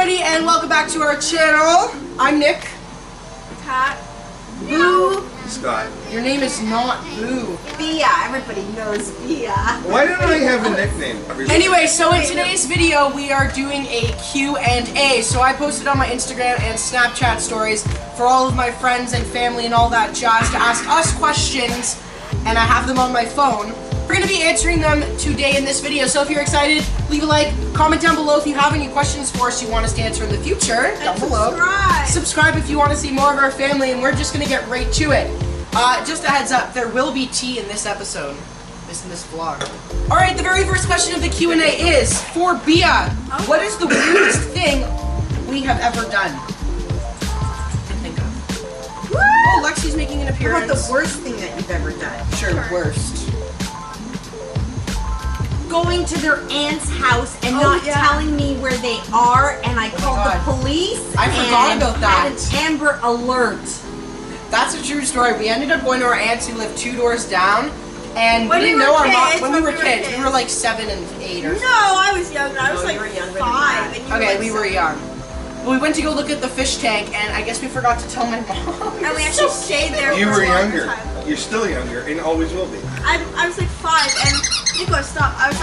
everybody, and welcome back to our channel. I'm Nick. Pat. Boo. Scott. Your name is not Boo. Bia. Everybody knows Bia. Why don't I have a nickname? Anyway, so in today's video, we are doing a Q&A. So I posted on my Instagram and Snapchat stories for all of my friends and family and all that jazz to ask us questions, and I have them on my phone. We're going to be answering them today in this video, so if you're excited, leave a like, comment down below if you have any questions for us you want us to answer in the future, down below. Subscribe if you want to see more of our family, and we're just going to get right to it. Just a heads up, there will be tea in this episode, in this vlog. Alright, the very first question of the Q&A is, for Bia, what is the weirdest thing we have ever done? I think of. Oh, Lexi's making an appearance. What about the worst thing that you've ever done? Sure, worst. Going to their aunt's house and not telling me where they are, and I called the police. I forgot about that. Had an Amber Alert. That's a true story. We ended up going to our aunts who lived 2 doors down, and we didn't know our mom when we were kids. We were like 7 and 8 or something. No, I was younger. I was like 5. And you okay, were we were young. We went to go look at the fish tank, and I guess we forgot to tell my mom. And we actually stayed there. You for were a long younger. time. You're still younger, and always will be. I was like 5, and Nico, stop. I was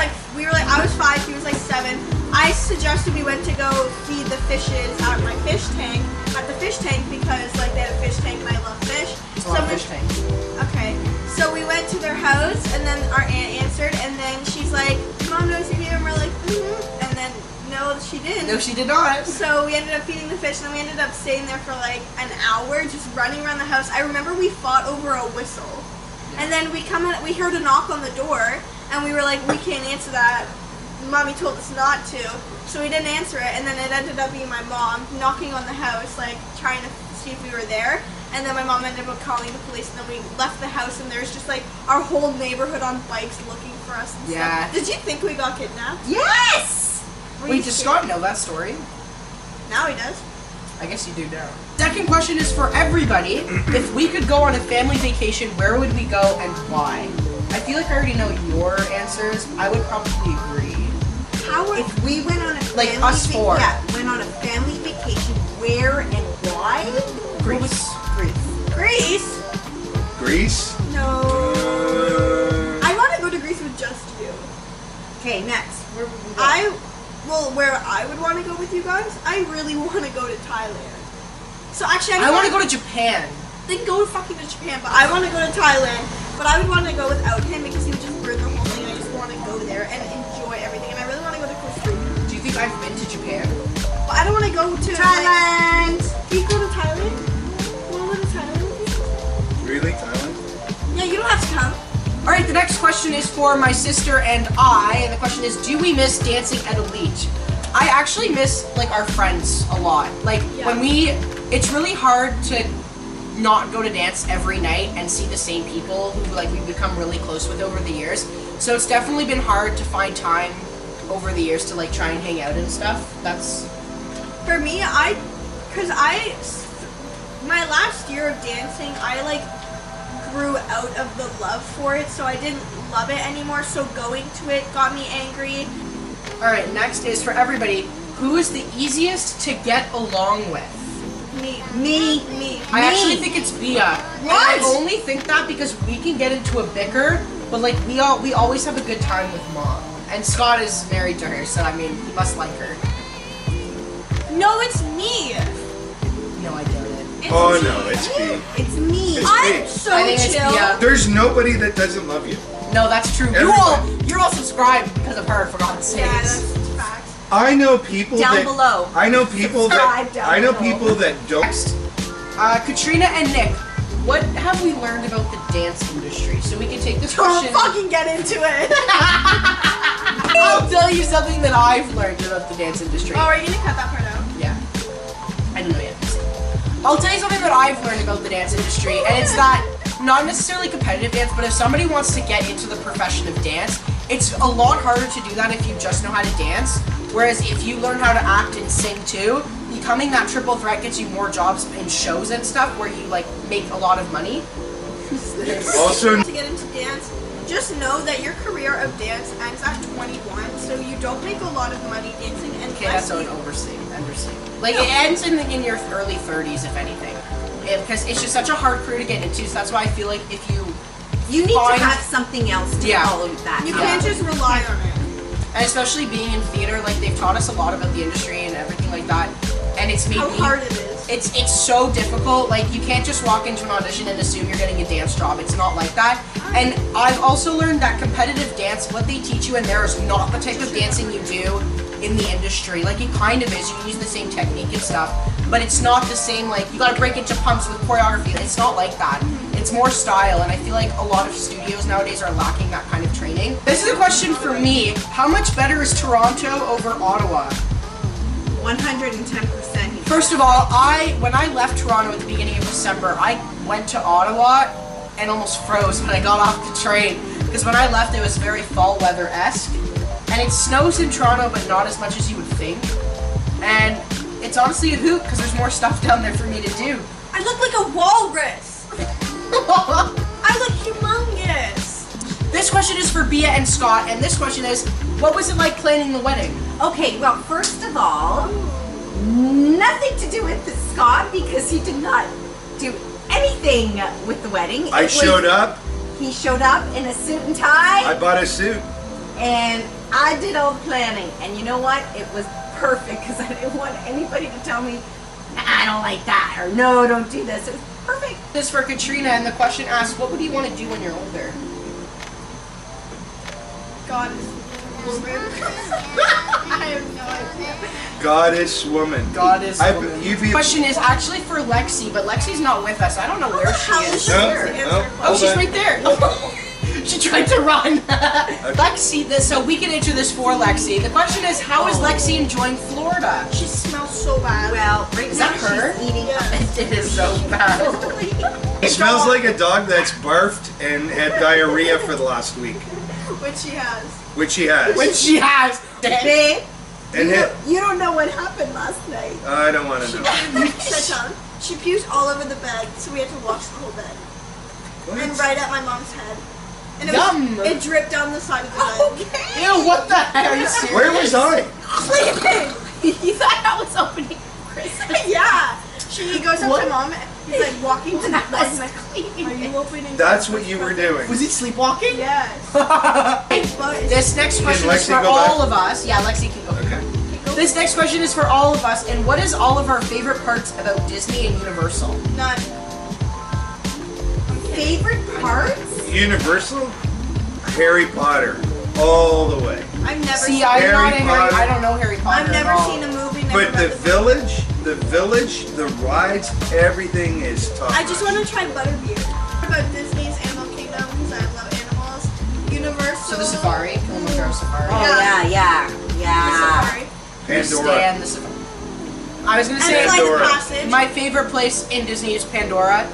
5. He was like 7. I suggested we went to go feed the fishes at my fish tank, because like they had a fish tank and I love fish. It's a lot of fish tanks. Okay, so we went to their house, and then our aunt answered, and then she's like, "Mom knows you're here," and we're like, and then no, she didn't. No, she did not. So we ended up feeding the fish, and then we ended up staying there for like an hour, just running around the house. I remember we fought over a whistle, and then we heard a knock on the door, and we were like, we can't answer that. Mommy told us not to, so we didn't answer it, and then it ended up being my mom knocking on the house, like trying to see if we were there. And then my mom ended up calling the police, and then we left the house, and there's just like our whole neighborhood on bikes looking for us and stuff. Did you think we got kidnapped? Yes! Wait, does Scott know that story? Now he does. I guess you do now. Second question is for everybody. If we could go on a family vacation, where would we go and why? I feel like I already know your answers. I would probably agree. If we went on a like family us four. went on a family vacation, where and why? Greece. Greece? Greece? No. I want to go to Greece with just you. Okay, next. Where would we go? Where I would want to go with you guys, I really want to go to Thailand. So actually, I want to go to Japan. Then go fucking to Japan, but I want to go to Thailand. But I would want to go without him because he would just ruin the whole thing. I just want to go there and enjoy everything. And I really want to go to Costa Rica. Do you think I've been to Japan? But I don't want to go to Thailand! Do you go to Thailand? You want to go to Thailand with me? Really, Thailand? Yeah, you don't have to come. Alright, the next question is for my sister and I, and the question is, do we miss dancing at Elite? I actually miss, like, our friends a lot. Like, when it's really hard to not go to dance every night and see the same people who, like, we've become really close with over the years. So it's definitely been hard to find time over the years to, like, try and hang out and stuff. That's... For me, my last year of dancing, I, like, grew out of the love for it, so I didn't love it anymore, so going to it got me angry. Alright, next is for everybody, who is the easiest to get along with? Me. I actually think it's Bia. What? And I only think that because we can get into a bicker, but like we always have a good time with Mom. And Scott is married to her, so I mean, he must like her. No, it's me. No, I doubt it. Oh no, it's me. It's me. I'm so I think it's chill. Bia. There's nobody that doesn't love you. No, that's true. You're all subscribed because of her, for God's sakes. Yeah, that's facts. I know people Down below. I know people Subscribe down I know below. people that don't. Next, Katrina and Nick, what have we learned about the dance industry? So we can take this question. Don't fucking get into it. I'll tell you something that I've learned about the dance industry. Oh, are you gonna cut that part out? Yeah. I don't know yet. I'll tell you something that I've learned about the dance industry, and it's that not necessarily competitive dance, but if somebody wants to get into the profession of dance, it's a lot harder to do that if you just know how to dance. Whereas if you learn how to act and sing too, becoming that triple threat gets you more jobs in shows and stuff where you like make a lot of money. Also, To get into dance, just know that your career of dance ends at 21, so you don't make a lot of money dancing. And Okay, that's an understatement. Like, it ends in your early 30s, if anything. Because it's just such a hard career to get into, so that's why I feel like if you need to have something else to follow that. You can't just rely on it. And especially being in theater, like, they've taught us a lot about the industry and everything like that. And it's made How hard it is. It's so difficult. Like, you can't just walk into an audition and assume you're getting a dance job. It's not like that. And I've also learned that competitive dance, what they teach you in there is not the type of dancing you do in the industry. Like, it kind of is. You use the same technique and stuff, but it's not the same, like, you gotta break into pumps with choreography. It's not like that. It's more style, and I feel like a lot of studios nowadays are lacking that kind of training. This is a question for me. How much better is Toronto over Ottawa? 110%. First of all, when I left Toronto at the beginning of December, I went to Ottawa and almost froze when I got off the train. Because when I left, it was very fall weather-esque. And it snows in Toronto, but not as much as you would think. And it's honestly a hoot, because there's more stuff down there for me to do. I look like a walrus. I look humongous. This question is for Bia and Scott, and this question is, what was it like planning the wedding? Okay, well, first of all, nothing to do with Scott because he did not do anything with the wedding. I showed up. He showed up in a suit and tie. I bought a suit. And I did all the planning. And you know what? It was perfect because I didn't want anybody to tell me, nah, I don't like that, or no, don't do this. It was perfect. This is for Katrina, and the question asks, what would you want to do when you're older? Goddess woman. I have no idea. Goddess woman. Goddess woman. The question is actually for Lexi, but Lexi's not with us. I don't know where she is. Oh, she's right there. She tried to run. Lexi, so we can answer this for Lexi. The question is, how is Lexi enjoying Florida? She smells so bad. Well, right Is now that her? she's eating It is so bad. It smells like a dog that's barfed and had diarrhea for the last week. Which she has. Which she has. Which she has. Babe, And you don't know what happened last night. I don't want to know. She puked all over the bed, so we had to wash the whole bed. What? And right at my mom's head. And Yum. it dripped down the side of the bed. Okay. Ew, what the heck? Are you serious? Where was I? You thought I was opening Christmas? Yeah. She goes up to mom and he's like walking to the bed. was Like, are you opening? That's what you were doing. Was he sleepwalking? Yes. This next question is Lexi for go back? all of us. Yeah, Lexi can go. Okay. This next question is for all of us. And what is all of our favorite parts about Disney and Universal? None. Favorite parts? Universal? Harry Potter. All the way. I've never See, seen I Potter. don't know Harry Potter. I've never at all. seen a movie. Never But the village, the rides, everything is top. I just want to try butterbeer. What about Disney's Animal Kingdom? Because I love animals. Universal. So the safari, Kilimanjaro Safari. Oh, Yeah. yeah. The safari. Pandora. Stand the safari. I was gonna And say Flight of Pandora. Passage. my favorite place in Disney is Pandora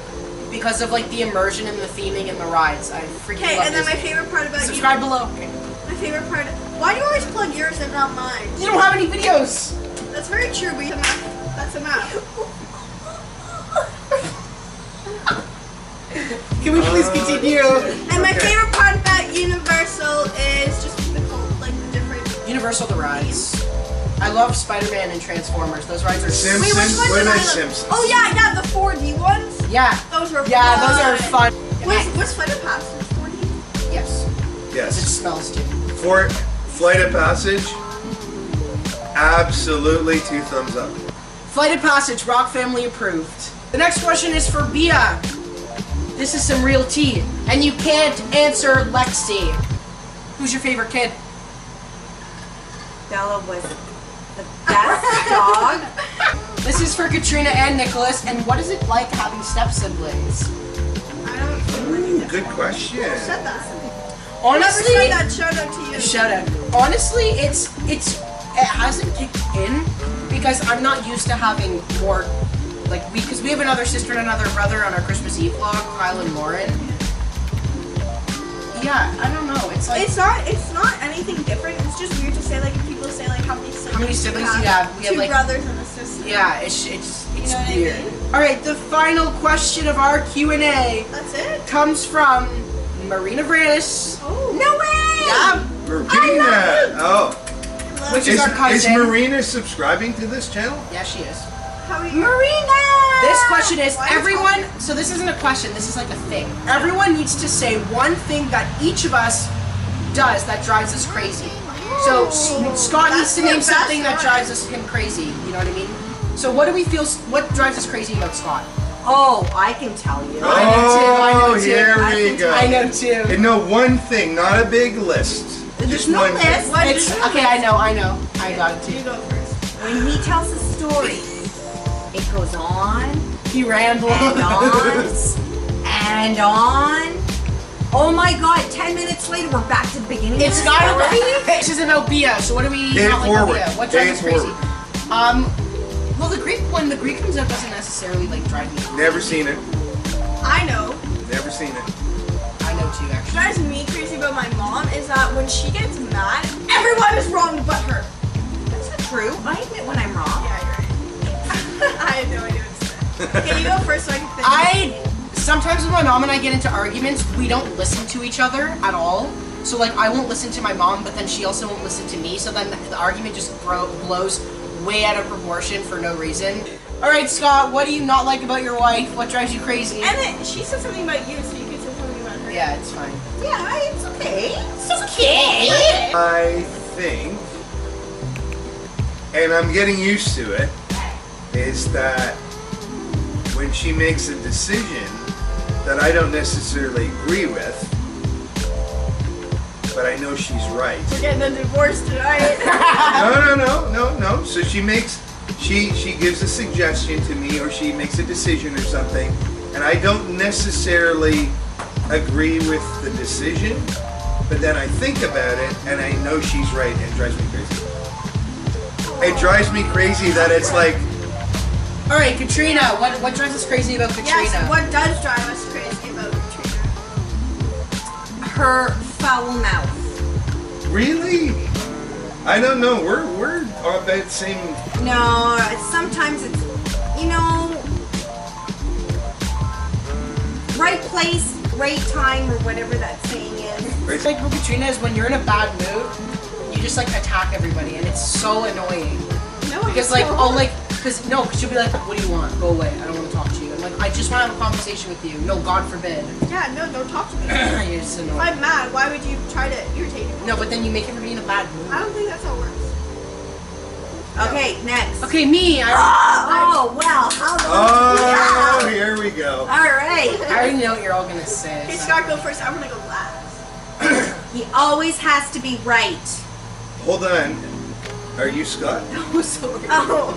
because of like the immersion and the theming and the rides. I freaking Okay, love and then my Disney. favorite part about Subscribe below. Okay. My favorite part. Why do you always plug yours and not mine? You don't have any videos. That's very true, but that's enough. Can we please continue? And my Okay. favorite part about Universal is just the different. Universal the rides. I love Spider-Man and Transformers. Those rides are Simpsons. Wait, which ones What did about I love? Simpsons? Oh yeah, the 4D ones. Yeah. Those were Yeah, fun. those are fun. What's Flight of Passage 4D? Yes. It Yes. smells too. For Flight of Passage, absolutely 2 thumbs up. Flight of Passage, Rocque Family approved. The next question is for Bia. This is some real tea. And you can't answer Lexi. Who's your favorite kid? Bella was the best dog. This is for Katrina and Nicholas. And what is it like having step siblings? I don't. Ooh, good question. Who said that? Honestly, Whoever said that, shout out to you. shout out. Honestly, it hasn't kicked in because I'm not used to having more, like, because we have another sister and another brother on our Christmas Eve vlog, Kyle and Lauren. Yeah, I don't know. It's like, It's not anything different. It's just weird to say if people say how many siblings do you have? We have, 2 like, brothers and a sister. yeah, it's know what I weird. mean? All right, the final question of our Q&A That's it. comes from Marina Vranis. Oh. No way! Yeah. Marina. Oh. Which is our cousin. Is Marina subscribing to this channel? Yeah, she is. How are you? Marina! This question is, Why everyone, is it- so this isn't a question, this is like a thing. Everyone needs to say one thing that each of us does that drives us crazy. So Scott needs to name something that drives him crazy, you know what I mean? So what do we feel, what drives us crazy about Scott? Oh, I can tell you. I know too. Here I we can go. I know too. And no, one thing, not a big list. There's Just no one list. thing. What It's, is it? okay, I know. I got it You too. go first. When he tells a story, it goes on He rambles. and on and on. Oh my God, 10 minutes later, we're back to the beginning. It's of the got to story. be. This is about Bia. So what do we Pay it not like about forward. Bia? What Pay drives us it crazy? forward. Well, when the Greek comes out doesn't necessarily like drive me. Never seen it. I know. Never seen it. I know too, What actually. drives me crazy about my mom is that when she gets mad, everyone is wrong but her. That's not true. I admit when I'm wrong. Yeah, you're right. I have no idea what to say. Okay, you go first so I can think. Sometimes when my mom and I get into arguments, we don't listen to each other at all. So like I won't listen to my mom, but then she also won't listen to me. So then the argument just blows way out of proportion for no reason. All right, Scott, what do you not like about your wife? What drives you crazy? And then she said something about you, so you can say something about her. Yeah, it's fine. Yeah, it's okay. It's okay. I think, and I'm getting used to it, is that when she makes a decision that I don't necessarily agree with, but I know she's right. We're getting a divorce tonight. No. So she gives a suggestion to me, or she makes a decision or something, and I don't necessarily agree with the decision, but then I think about it and I know she's right, and it drives me crazy. It drives me crazy that it's like, All right, Katrina, what drives us crazy about Katrina? Yes, what does drive us crazy about Katrina? Her foul mouth. really? I don't know. We're all about the same. No, sometimes it's, you know, right place, right time, or whatever that saying is. It's like with Katrina is when you're in a bad mood, you just like attack everybody, and it's so annoying. No, Because like, because she'll be like, what do you want? Go away. I don't want to talk to you. I'm like, I just want to have a conversation with you. No, God forbid. Yeah, no, don't talk to me. You're just If annoying. I'm mad, why would you try to irritate me? No, but then you make everybody in a bad mood. I don't think that's how it works. Okay, next. Okay, me. Oh, well, how Oh, here we go. All right. I already know what you're all gonna say. Okay, so- Scott, go first. I'm gonna go last. He always has to be right. Hold on. Are you Scott? Oh, sorry. Oh.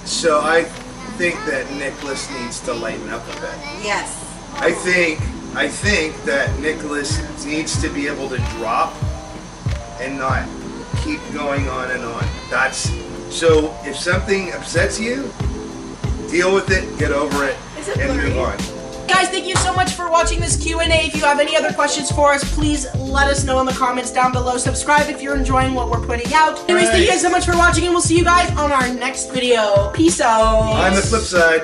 So I think that Nicholas needs to lighten up a bit. Yes. I think that Nicholas needs to be able to drop and not keep going on and on. That's so if something upsets you, deal with it, get over it, Is it and move blurry? on. Guys, thank you so much for watching this Q&A. If you have any other questions for us, please let us know in the comments down below. Subscribe if you're enjoying what we're putting out. Anyways, thank you guys so much for watching, and we'll see you guys on our next video. Peace out. On the flip side.